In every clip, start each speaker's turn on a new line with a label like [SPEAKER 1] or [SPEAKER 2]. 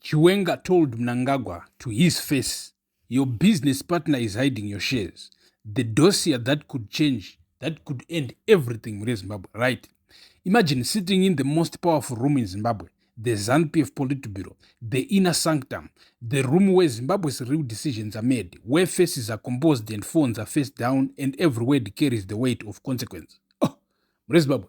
[SPEAKER 1] Chiwenga told Mnangagwa to his face, "Your business partner is hiding your shares. The dossier that could change, that could end everything with Zimbabwe," right? Imagine sitting in the most powerful room in Zimbabwe, the ZANU-PF Politburo, the inner sanctum, the room where Zimbabwe's real decisions are made, where faces are composed and phones are face down, and every word carries the weight of consequence. Oh, Zimbabwe.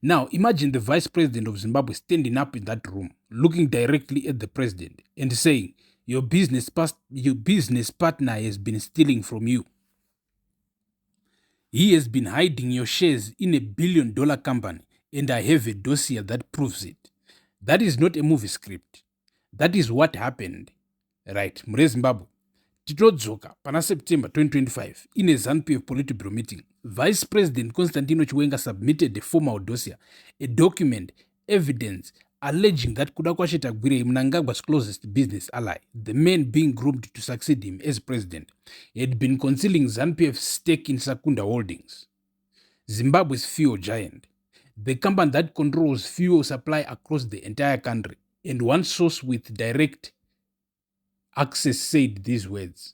[SPEAKER 1] Now, imagine the vice president of Zimbabwe standing up in that room, looking directly at the president and saying, your business partner has been stealing from you. He has been hiding your shares in $1 billion company, and I have a dossier that proves it. That is not a movie script. That is what happened. Right, Zimbabwe. Titodzoka pana September 2025 in a ZANU-PF Politburo meeting, Vice President Constantino Chiwenga submitted a formal dossier, a document, evidence alleging that Kuda Chitagwire, Mnangagwa's closest business ally, the man being groomed to succeed him as president, had been concealing ZANU-PF's stake in Sakunda Holdings, Zimbabwe's fuel giant, the company that controls fuel supply across the entire country. And one source with direct access said these words,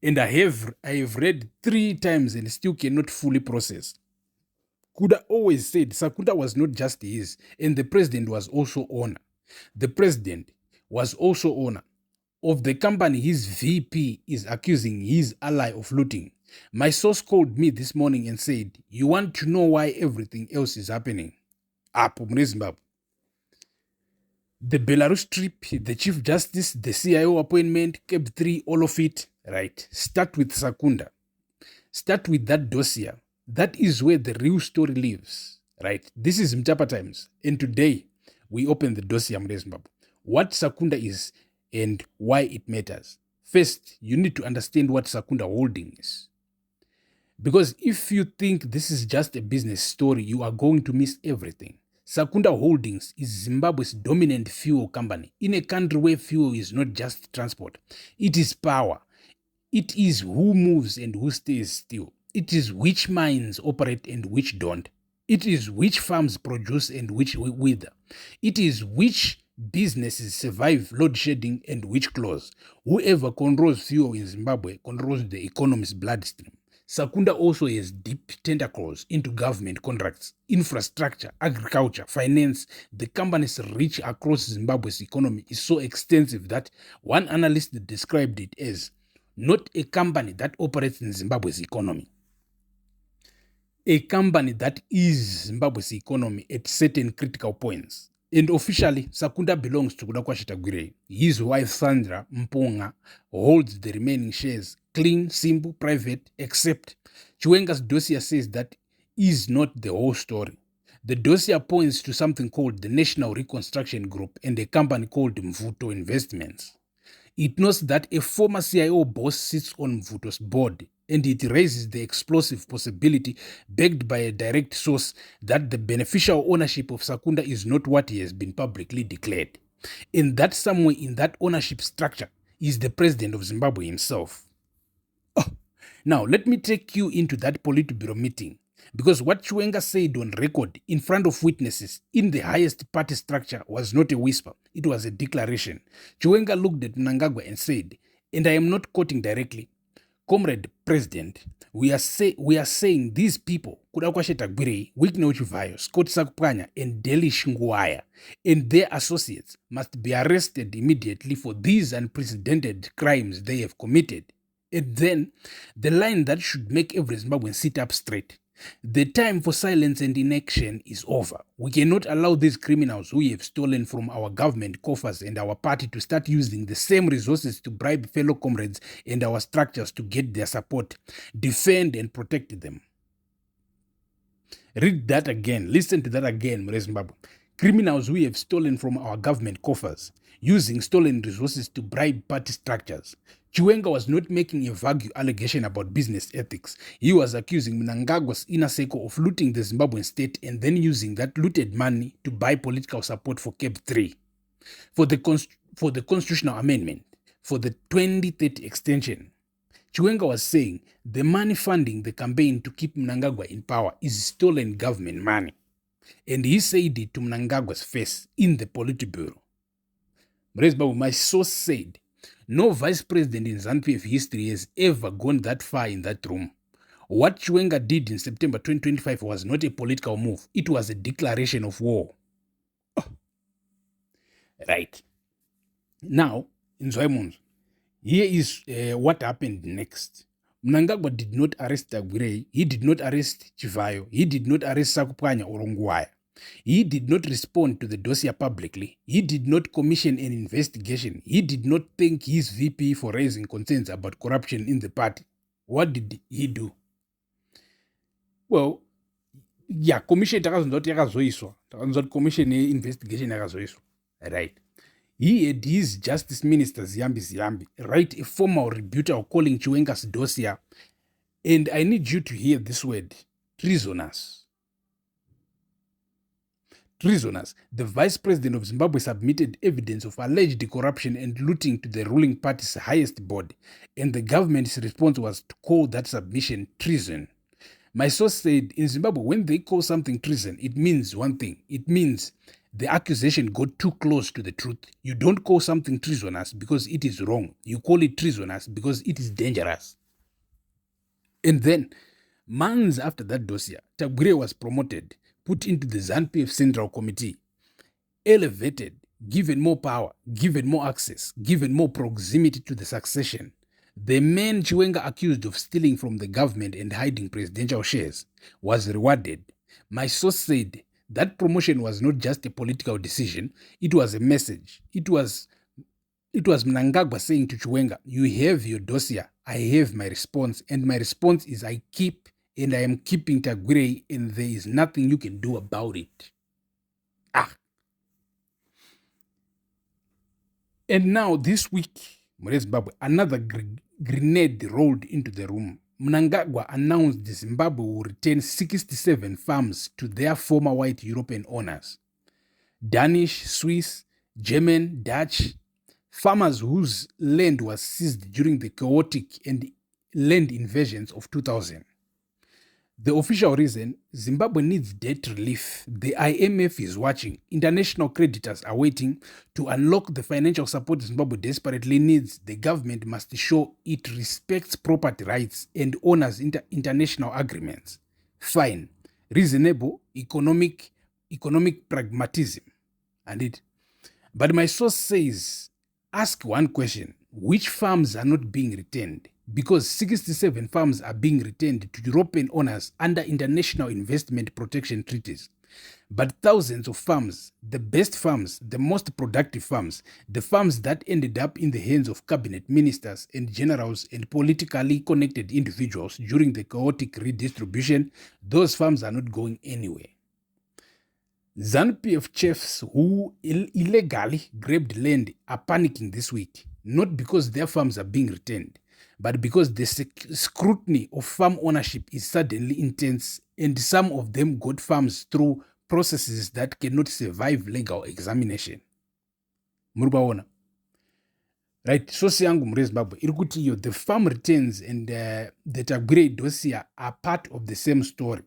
[SPEAKER 1] and I have read 3 times and still cannot fully process. Kuda always said Sakunda was not just his, and the president was also owner. The president was also owner of the company his VP is accusing his ally of looting. My source called me this morning and said, you want to know why everything else is happening? Zimbabwe. The Belarus trip, the Chief Justice, the CIO appointment, CAB 3, all of it, right? Start with Sakunda. Start with that dossier. That is where the real story lives, right? This is Mtapa Times. And today, we open the dossier, Zimbabwe. What Sakunda is and why it matters. First, you need to understand what Sakunda Holding is. Because if you think this is just a business story, you are going to miss everything. Sakunda Holdings is Zimbabwe's dominant fuel company in a country where fuel is not just transport. It is power. It is who moves and who stays still. It is which mines operate and which don't. It is which farms produce and which wither. It is which businesses survive load shedding and which close. Whoever controls fuel in Zimbabwe controls the economy's bloodstream. Sakunda also has deep tentacles into government contracts, infrastructure, agriculture, finance. The company's reach across Zimbabwe's economy is so extensive that one analyst described it as not a company that operates in Zimbabwe's economy, a company that is Zimbabwe's economy at certain critical points. And officially, Sakunda belongs to Kuda Chitagwire. His wife Sandra Mponga holds the remaining shares. Clean, simple, private, except Chiwenga's dossier says that is not the whole story. The dossier points to something called the National Reconstruction Group and a company called Mvuto Investments. It notes that a former CIO boss sits on Mvuto's board, and it raises the explosive possibility, backed by a direct source, that the beneficial ownership of Sakunda is not what he has been publicly declared, and that somewhere in that ownership structure is the president of Zimbabwe himself. Now, let me take you into that Politburo meeting, because what Chiwenga said on record in front of witnesses in the highest party structure was not a whisper, it was a declaration. Chiwenga looked at Mnangagwa and said, and I am not quoting directly, Comrade President, we are saying these people, Kuda Chitagwire, Wikne Uchivayo, Scott Sakupanya, and Deli Shingwaya, and their associates must be arrested immediately for these unprecedented crimes they have committed. And then, the line that should make every Zimbabwean sit up straight. The time for silence and inaction is over. We cannot allow these criminals who have stolen from our government coffers and our party to start using the same resources to bribe fellow comrades and our structures to get their support, defend and protect them. Read that again. Listen to that again, Zimbabwe. Criminals who have stolen from our government coffers, using stolen resources to bribe party structures. Chiwenga was not making a vague allegation about business ethics. He was accusing Mnangagwa's inner circle of looting the Zimbabwean state and then using that looted money to buy political support for CAB 3, for the constitutional amendment, for the 2030 extension. Chiwenga was saying the money funding the campaign to keep Mnangagwa in power is stolen government money. And he said it to Mnangagwa's face in the Politburo. My source said, no vice president in ZANU-PF history has ever gone that far in that room. What Chiwenga did in September 2025 was not a political move. It was a declaration of war. Right. Now, in Zoimons, here is what happened next. Mnangagwa did not arrest Tagwirei. He did not arrest Chivayo. He did not arrest Sakupanya or Ongwaya. He did not respond to the dossier publicly. He did not commission an investigation. He did not thank his VP for raising concerns about corruption in the party. What did he do? Well, yeah, commission commission investigation right. He had his justice minister Ziyambi write a formal rebuttal calling Chiwenga's dossier, and I need you to hear this word, treasonous. Treasonous. The vice president of Zimbabwe submitted evidence of alleged corruption and looting to the ruling party's highest board, and the government's response was to call that submission treason. My source said, in Zimbabwe, when they call something treason, it means one thing. It means the accusation got too close to the truth. You don't call something treasonous because it is wrong. You call it treasonous because it is dangerous. And then, months after that dossier, Tagwire was promoted, put into the ZANU-PF Central Committee, elevated, given more power, given more access, given more proximity to the succession. The man Chiwenga accused of stealing from the government and hiding presidential shares was rewarded. My source said that promotion was not just a political decision, it was a message. It was Mnangagwa saying to Chiwenga, you have your dossier, I have my response, and my response is I keep and I am keeping Tagwire, and there is nothing you can do about it. And now this week, Zimbabwe, another grenade rolled into the room. Mnangagwa announced Zimbabwe will return 67 farms to their former white European owners. Danish, Swiss, German, Dutch, farmers whose land was seized during the chaotic and land invasions of 2000. The official reason, Zimbabwe needs debt relief. The IMF is watching. International creditors are waiting. To unlock the financial support Zimbabwe desperately needs, the government must show it respects property rights and honors international agreements. Fine. Reasonable economic pragmatism. But my source says, ask one question. Which farms are not being returned? Because 67 farms are being returned to European owners under international investment protection treaties. But thousands of farms, the best farms, the most productive farms, the farms that ended up in the hands of cabinet ministers and generals and politically connected individuals during the chaotic redistribution, those farms are not going anywhere. ZANU-PF chiefs who illegally grabbed land are panicking this week, not because their farms are being returned, but because the scrutiny of farm ownership is suddenly intense, and some of them got farms through processes that cannot survive legal examination. Murubaona. Right, source yangu Zimbabwe irikuti the farm returns and the Tagwire dossier are part of the same story.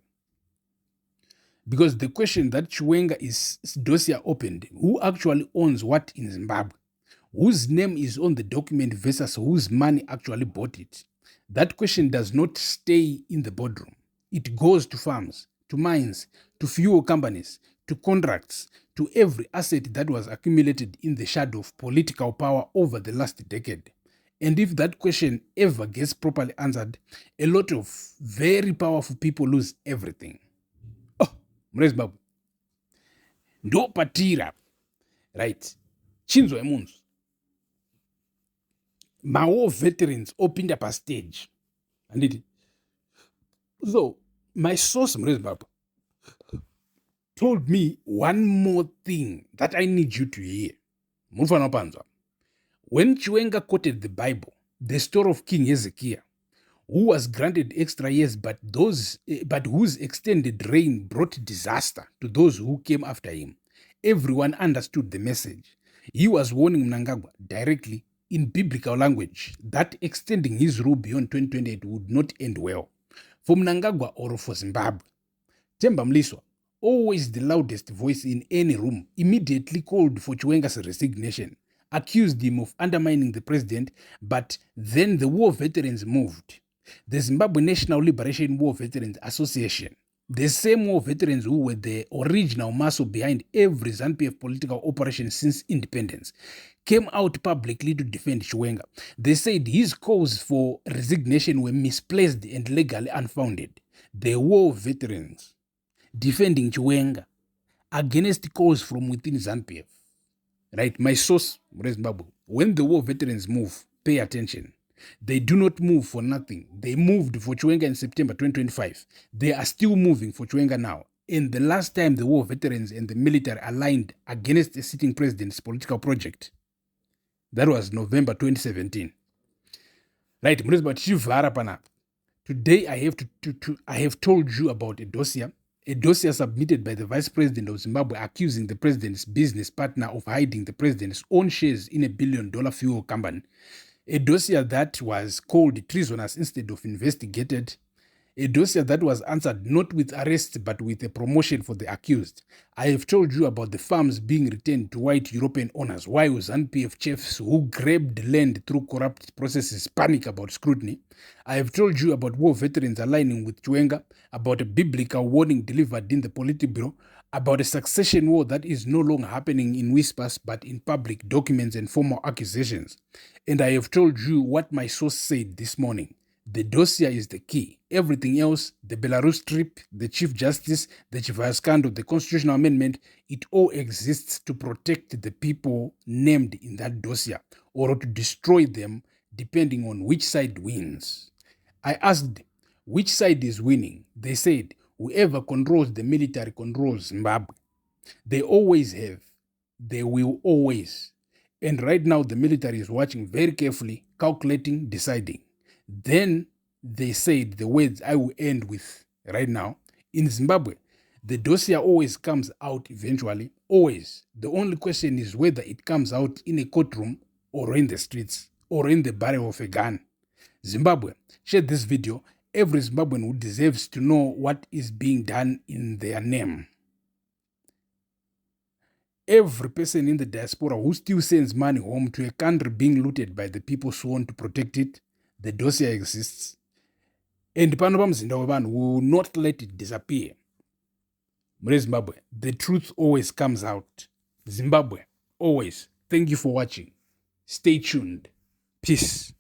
[SPEAKER 1] Because the question that Chiwenga's dossier opened, who actually owns what in Zimbabwe? Whose name is on the document versus whose money actually bought it? That question does not stay in the boardroom. It goes to farms, to mines, to fuel companies, to contracts, to every asset that was accumulated in the shadow of political power over the last decade. And if that question ever gets properly answered, a lot of very powerful people lose everything. Zimbabwe. Ndo patira. Right. Chinzo emunzu. Mao veterans opened up a stage. So, my source Zimbabwe told me one more thing that I need you to hear. When Chiwenga quoted the Bible, the story of King Hezekiah, who was granted extra years, but whose extended reign brought disaster to those who came after him, everyone understood the message. He was warning Mnangagwa directly in biblical language that extending his rule beyond 2028 would not end well for Mnangagwa or for Zimbabwe. Themba Mliswa, always the loudest voice in any room, immediately called for Chiwenga's resignation, accused him of undermining the president, but then the war veterans moved. The Zimbabwe National Liberation War Veterans Association, the same war veterans who were the original muscle behind every ZANU-PF political operation since independence, came out publicly to defend Chiwenga. They said his calls for resignation were misplaced and legally unfounded. The war veterans defending Chiwenga against calls from within ZANU-PF. Right, my source, Zimbabwe. When the war veterans move, pay attention. They do not move for nothing. They moved for Chiwenga in September 2025. They are still moving for Chiwenga now. And the last time the war veterans and the military aligned against a sitting president's political project, that was November 2017. Right, today I have told you about a dossier submitted by the Vice President of Zimbabwe accusing the president's business partner of hiding the president's own shares in a billion-dollar fuel company. A dossier that was called treasonous instead of investigated. A dossier that was answered not with arrest but with a promotion for the accused. I have told you about the farms being returned to white European owners, while ZANU-PF chiefs who grabbed land through corrupt processes panic about scrutiny. I have told you about war veterans aligning with Chiwenga, about a biblical warning delivered in the Politburo, about a succession war that is no longer happening in whispers but in public documents and formal accusations. And I have told you what my source said this morning. The dossier is the key. Everything else, the Belarus trip, the Chief Justice, the Chief scandal, the constitutional amendment, it all exists to protect the people named in that dossier or to destroy them depending on which side wins. I asked, which side is winning? They said, whoever controls the military controls Zimbabwe. They always have. They will always. And right now the military is watching very carefully, calculating, deciding. Then they said the words I will end with right now. In Zimbabwe, the dossier always comes out eventually, always. The only question is whether it comes out in a courtroom or in the streets or in the barrel of a gun. Zimbabwe, share this video. Every Zimbabwean who deserves to know what is being done in their name. Every person in the diaspora who still sends money home to a country being looted by the people sworn to protect it, the dossier exists. And we will not let it disappear. Zimbabwe, the truth always comes out. Zimbabwe, always. Thank you for watching. Stay tuned. Peace.